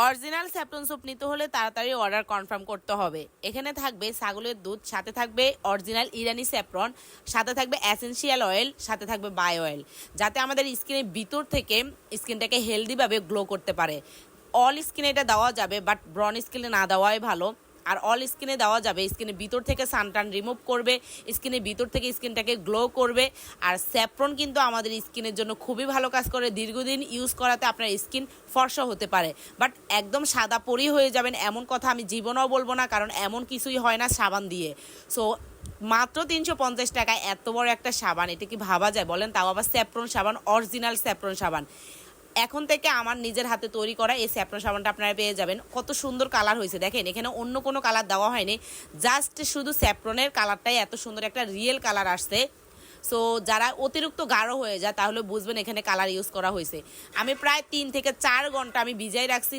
Original saffron soap নিতে হলে তাড়াতাড়ি অর্ডার কনফার্ম করতে হবে। এখানে থাকবে ছাগলের দুধ, সাথে থাকবে অরিজিনাল ইরানি স্যাফরন, সাথে থাকবে এসেনশিয়াল অয়েল, সাথে থাকবে বায়ো অয়েল, যাতে আমাদের স্কিনের ভিতর থেকে স্কিনটাকে হেলদিভাবে গ্লো করতে পারে। অল স্কিনে এটা দেওয়া যাবে, বাট ব্রন স্কিনে না দেওয়াই ভালো। আর অল স্কিনে দেওয়া যাবে, স্কিনের ভিতর থেকে সানটান রিমুভ করবে, স্কিনের ভিতর থেকে স্কিনটাকে গ্লো করবে। আর স্যাফরন কিন্তু আমাদের স্কিনের জন্য খুবই ভালো কাজ করে। দীর্ঘদিন ইউজ করাতে আপনার স্কিন ফর্সা হতে পারে, বাট একদম সাদা পরি হয়ে যাবেন এমন কথা আমি জীবনেও বলবো না, কারণ এমন কিছুই হয় না সাবান দিয়ে। সো মাত্র 350 টাকায় এত বড় একটা সাবান, এটা কি ভাবা যায় বলেন? তাও আবার স্যাফরন সাবান, অরিজিনাল স্যাফরন সাবান। এখন থেকে আমার নিজের হাতে তৈরি করা এই স্যাফরন সাবানটা আপনারা পেয়ে যাবেন। কত সুন্দর কালার হয়েছে দেখেন, এখানে অন্য কোনো কালার দেওয়া হয়নি, জাস্ট শুধু স্যাফরনের কালারটাই এত সুন্দর একটা রিয়েল কালার আসছে। সো যারা অতিরিক্ত গাঢ় হয়ে যায় তাহলে বুঝবেন এখানে কালার ইউজ করা হয়েছে। আমি প্রায় 3 থেকে 4 ঘন্টা আমি ভিজাই রাখছি